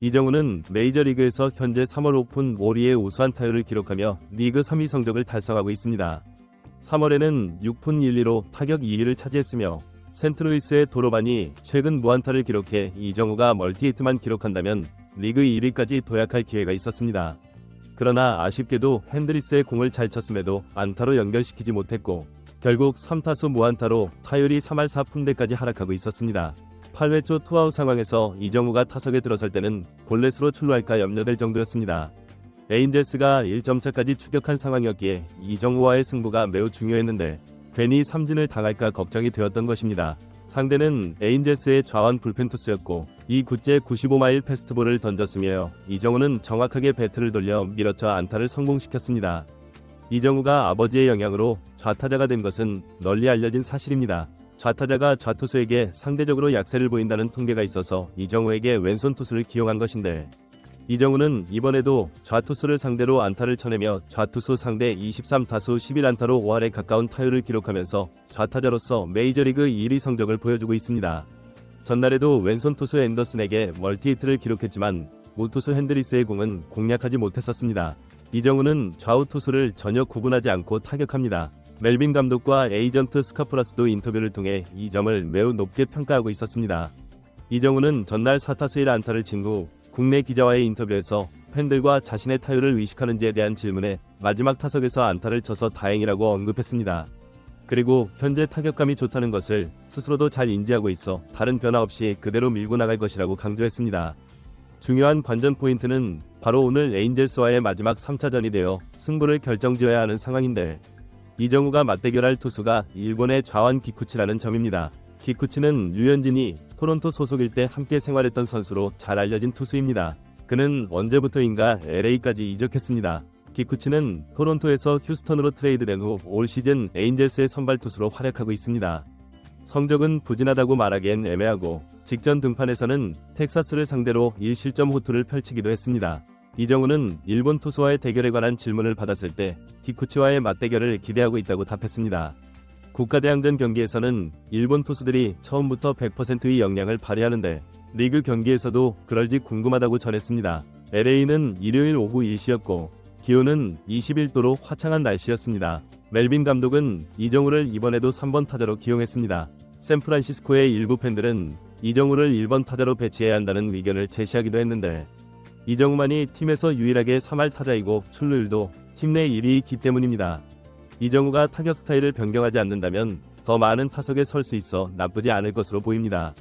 이정우는 메이저리그에서 현재 3월 오픈 오리에 우수한 타율을 기록하며 리그 3위 성적을 달성하고 있습니다. 3월에는 6푼 1리로 타격 2위를 차지했으며 센트루이스의 도로반이 최근 무안타를 기록해 이정우가 멀티히트만 기록한다면 리그 1위까지 도약할 기회가 있었습니다. 그러나 아쉽게도 핸드리스의 공을 잘 쳤음에도 안타로 연결시키지 못했고 결국 3타수 무안타로 타율이 3할 4푼대까지 하락하고 있었습니다. 8회 초 투아웃 상황에서 이정우가 타석에 들어설 때는 볼넷으로 출루할까 염려될 정도였습니다. 에인젤스가 1점차까지 추격한 상황이었기에 이정우와의 승부가 매우 중요했는데 괜히 삼진을 당할까 걱정이 되었던 것입니다. 상대는 에인젤스의 좌완 불펜 투수였고 2구째 95마일 패스트볼을 던졌으며 이정우는 정확하게 배트를 돌려 밀어쳐 안타를 성공시켰습니다. 이정우가 아버지의 영향으로 좌타자가 된 것은 널리 알려진 사실입니다. 좌타자가 좌투수에게 상대적으로 약세를 보인다는 통계가 있어서 이정우에게 왼손 투수를 기용한 것인데 이정우는 이번에도 좌투수를 상대로 안타를 쳐내며 좌투수 상대 23타수 11안타로 5할에 가까운 타율을 기록하면서 좌타자로서 메이저리그 1위 성적을 보여주고 있습니다. 전날에도 왼손 투수 앤더슨에게 멀티히트를 기록했지만 우투수 핸드리스의 공은 공략하지 못했었습니다. 이정우는 좌우 투수를 전혀 구분하지 않고 타격합니다. 멜빈 감독과 에이전트 스카프라스도 인터뷰를 통해 이 점을 매우 높게 평가하고 있었습니다. 이정우는 전날 4타수 1안타를 친 후 국내 기자와의 인터뷰에서 팬들과 자신의 타율을 의식하는지에 대한 질문에 마지막 타석에서 안타를 쳐서 다행이라고 언급했습니다. 그리고 현재 타격감이 좋다는 것을 스스로도 잘 인지하고 있어 다른 변화 없이 그대로 밀고 나갈 것이라고 강조했습니다. 중요한 관전 포인트는 바로 오늘 에인젤스와의 마지막 3차전이 되어 승부를 결정지어야 하는 상황인데 이정우가 맞대결할 투수가 일본의 좌완 기쿠치라는 점입니다. 기쿠치는 류현진이 토론토 소속일 때 함께 생활했던 선수로 잘 알려진 투수입니다. 그는 언제부터인가 LA까지 이적했습니다. 기쿠치는 토론토에서 휴스턴으로 트레이드된 후 올 시즌 에인젤스의 선발 투수로 활약하고 있습니다. 성적은 부진하다고 말하기엔 애매하고 직전 등판에서는 텍사스를 상대로 1실점 호투를 펼치기도 했습니다. 이정우는 일본 투수와의 대결에 관한 질문을 받았을 때 기쿠치와의 맞대결을 기대하고 있다고 답했습니다. 국가대항전 경기에서는 일본 투수들이 처음부터 100%의 역량을 발휘하는데 리그 경기에서도 그럴지 궁금하다고 전했습니다. LA는 일요일 오후 1시였고 기온은 21도로 화창한 날씨였습니다. 멜빈 감독은 이정우를 이번에도 3번 타자로 기용했습니다. 샌프란시스코의 일부 팬들은 이정우를 1번 타자로 배치해야 한다는 의견을 제시하기도 했는데 이정우만이 팀에서 유일하게 3할 타자이고 출루율도 팀 내 1위이기 때문입니다. 이정우가 타격 스타일을 변경하지 않는다면 더 많은 타석에 설 수 있어 나쁘지 않을 것으로 보입니다.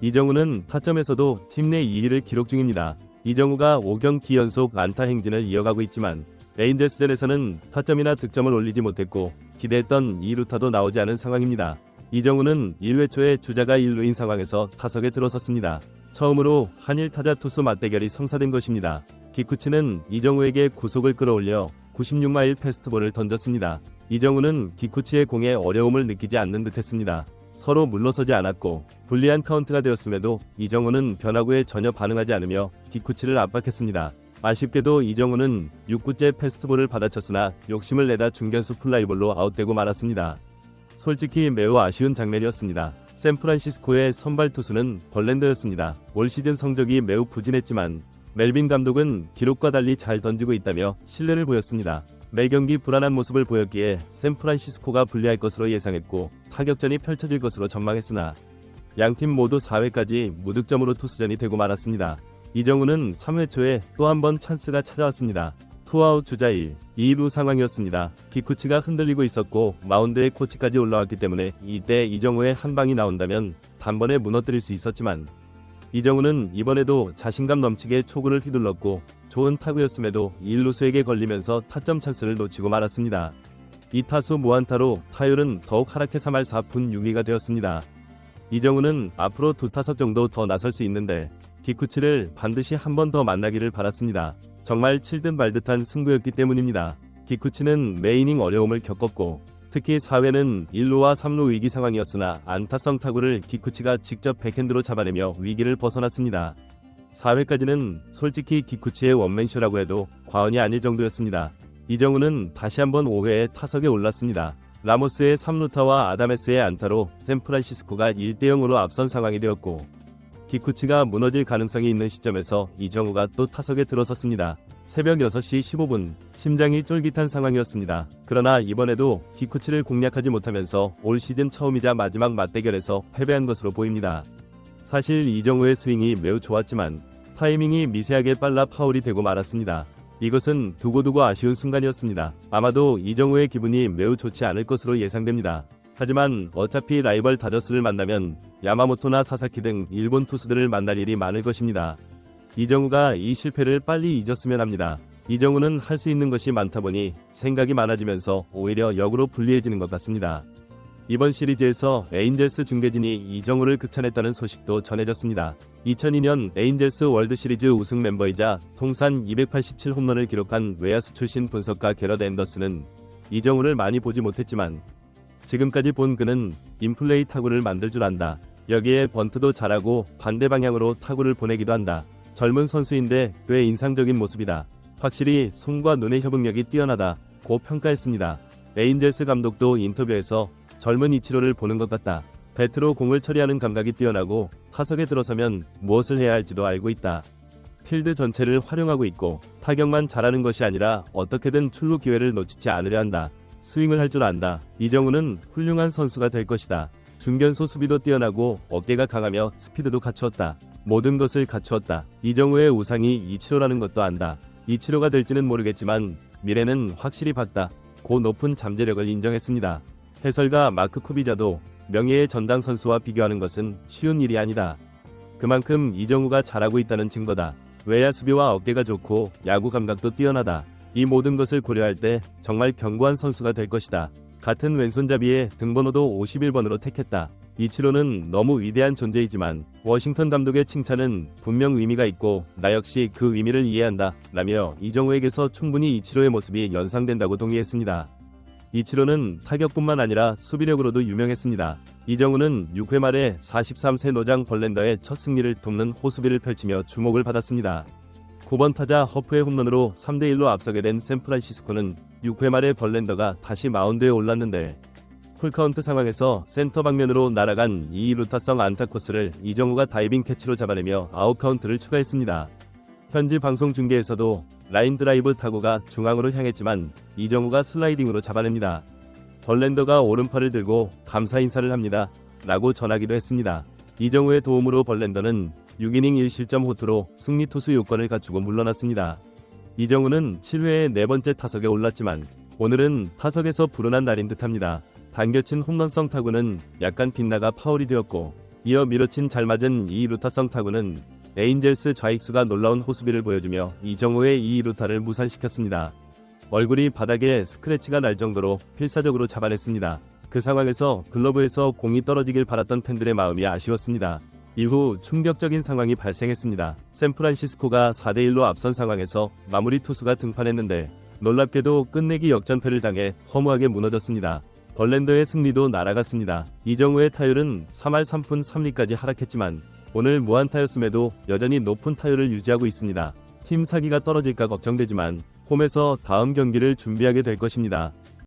이정우는 타점에서도 팀 내 2위를 기록 중입니다. 이정우가 5경기 연속 안타 행진을 이어가고 있지만 에인젤스전에서는 타점이나 득점을 올리지 못했고 기대했던 2루타도 나오지 않은 상황입니다. 이정우는 1회 초에 주자가 1루인 상황에서 타석에 들어섰습니다. 처음으로 한일 타자 투수 맞대결이 성사된 것입니다. 기쿠치는 이정우에게 구속을 끌어올려 96마일 패스트볼을 던졌습니다. 이정우는 기쿠치의 공에 어려움을 느끼지 않는 듯했습니다. 서로 물러서지 않았고 불리한 카운트가 되었음에도 이정우는 변화구에 전혀 반응하지 않으며 기쿠치를 압박했습니다. 아쉽게도 이정우는 6구째 패스트볼을 받아쳤으나 욕심을 내다 중견수 플라이볼로 아웃되고 말았습니다. 솔직히 매우 아쉬운 장면이었습니다. 샌프란시스코의 선발 투수는 벌랜더였습니다. 올 시즌 성적이 매우 부진했지만 멜빈 감독은 기록과 달리 잘 던지고 있다며 신뢰를 보였습니다. 매 경기 불안한 모습을 보였기에 샌프란시스코가 불리할 것으로 예상했고 타격전이 펼쳐질 것으로 전망했으나 양팀 모두 4회까지 무득점으로 투수전이 되고 말았습니다. 이정우는 3회 초에 또 한 번 찬스가 찾아왔습니다. 투아웃 주자 1, 2루 상황이었습니다. 기쿠치가 흔들리고 있었고 마운드에 코치까지 올라왔기 때문에 이때 이정우의 한 방이 나온다면 단번에 무너뜨릴 수 있었지만 이정우는 이번에도 자신감 넘치게 초구를 휘둘렀고 좋은 타구였음에도 1루수에게 걸리면서 타점 찬스를 놓치고 말았습니다. 2타수 무안타로 타율은 더욱 하락해 3할 4푼 6리가 되었습니다. 이정우는 앞으로 2타석 정도 더 나설 수 있는데 기쿠치를 반드시 한 번 더 만나기를 바랐습니다. 정말 칠듯 말듯한 승부였기 때문입니다. 기쿠치는 매이닝 어려움을 겪었고 특히 4회는 1루와 3루 위기 상황이었으나 안타성 타구를 기쿠치가 직접 백핸드로 잡아내며 위기를 벗어났습니다. 4회까지는 솔직히 기쿠치의 원맨쇼라고 해도 과언이 아닐 정도였습니다. 이정우는 다시 한번 5회에 타석에 올랐습니다. 라모스의 3루타와 아다메스의 안타로 샌프란시스코가 1대0으로 앞선 상황이 되었고 기쿠치가 무너질 가능성이 있는 시점에서 이정우가 또 타석에 들어섰습니다. 새벽 6시 15분, 심장이 쫄깃한 상황이었습니다. 그러나 이번에도 기쿠치를 공략하지 못하면서 올 시즌 처음이자 마지막 맞대결에서 패배한 것으로 보입니다. 사실 이정우의 스윙이 매우 좋았지만 타이밍이 미세하게 빨라 파울이 되고 말았습니다. 이것은 두고두고 아쉬운 순간이었습니다. 아마도 이정우의 기분이 매우 좋지 않을 것으로 예상됩니다. 하지만 어차피 라이벌 다저스를 만나면 야마모토나 사사키 등 일본 투수들을 만날 일이 많을 것입니다. 이정우가 이 실패를 빨리 잊었으면 합니다. 이정우는 할 수 있는 것이 많다 보니 생각이 많아지면서 오히려 역으로 불리해지는 것 같습니다. 이번 시리즈에서 에인젤스 중계진이 이정우를 극찬했다는 소식도 전해졌습니다. 2002년 에인젤스 월드시리즈 우승 멤버이자 통산 287홈런을 기록한 외야수 출신 분석가 게럿 앤더슨은 이정우를 많이 보지 못했지만 지금까지 본 그는 인플레이 타구를 만들 줄 안다. 여기에 번트도 잘하고 반대 방향으로 타구를 보내기도 한다. 젊은 선수인데 꽤 인상적인 모습이다. 확실히 손과 눈의 협응력이 뛰어나다. 고 평가했습니다. 에인젤스 감독도 인터뷰에서 젊은 이치로를 보는 것 같다. 배트로 공을 처리하는 감각이 뛰어나고 타석에 들어서면 무엇을 해야 할지도 알고 있다. 필드 전체를 활용하고 있고 타격만 잘하는 것이 아니라 어떻게든 출루 기회를 놓치지 않으려 한다. 스윙을 할 줄 안다. 이정우는 훌륭한 선수가 될 것이다. 중견수 수비도 뛰어나고 어깨가 강하며 스피드도 갖추었다. 모든 것을 갖추었다. 이정우의 우상이 이치로라는 것도 안다. 이치로가 될지는 모르겠지만 미래는 확실히 밝다. 고 높은 잠재력을 인정했습니다. 해설가 마크 쿠비자도 명예의 전당 선수와 비교하는 것은 쉬운 일이 아니다. 그만큼 이정우가 잘하고 있다는 증거다. 외야 수비와 어깨가 좋고 야구 감각도 뛰어나다. 이 모든 것을 고려할 때 정말 견고한 선수가 될 것이다. 같은 왼손잡이에 등번호도 51번으로 택했다. 이치로는 너무 위대한 존재이지만 워싱턴 감독의 칭찬은 분명 의미가 있고 나 역시 그 의미를 이해한다 라며 이정우에게서 충분히 이치로의 모습이 연상된다고 동의했습니다. 이치로는 타격뿐만 아니라 수비력으로도 유명했습니다. 이정우는 6회 말에 43세 노장 벌렌더의 첫 승리를 돕는 호수비를 펼치며 주목을 받았습니다. 9번 타자 허프의 홈런으로 3대1로 앞서게 된 샌프란시스코는 6회 말에 벌렌더가 다시 마운드에 올랐는데 풀카운트 상황에서 센터 방면으로 날아간 2루타성 안타 코스를 이정우가 다이빙 캐치로 잡아내며 아웃카운트를 추가했습니다. 현지 방송 중계에서도 라인 드라이브 타구가 중앙으로 향했지만 이정우가 슬라이딩으로 잡아냅니다. 벌렌더가 오른팔을 들고 감사 인사를 합니다. 라고 전하기도 했습니다. 이정우의 도움으로 벌렌더는 6이닝 1실점 호투로 승리 투수 요건을 갖추고 물러났습니다. 이정우는 7회에 네 번째 타석에 올랐지만 오늘은 타석에서 불운한 날인 듯합니다. 당겨친 홈런성 타구는 약간 빗나가 파울이 되었고 이어 밀어친 잘 맞은 2루타성 타구는 에인젤스 좌익수가 놀라운 호수비를 보여주며 이정우의 2루타를 무산시켰습니다. 얼굴이 바닥에 스크래치가 날 정도로 필사적으로 잡아냈습니다. 그 상황에서 글러브에서 공이 떨어지길 바랐던 팬들의 마음이 아쉬웠습니다. 이후 충격적인 상황이 발생했습니다. 샌프란시스코가 4대1로 앞선 상황에서 마무리 투수가 등판했는데 놀랍게도 끝내기 역전패를 당해 허무하게 무너졌습니다. 벌렌더의 승리도 날아갔습니다. 이정우의 타율은 3할 3푼 3리까지 하락했지만 오늘 무안타였음에도 여전히 높은 타율을 유지하고 있습니다. 팀 사기가 떨어질까 걱정되지만 홈에서 다음 경기를 준비하게 될 것입니다.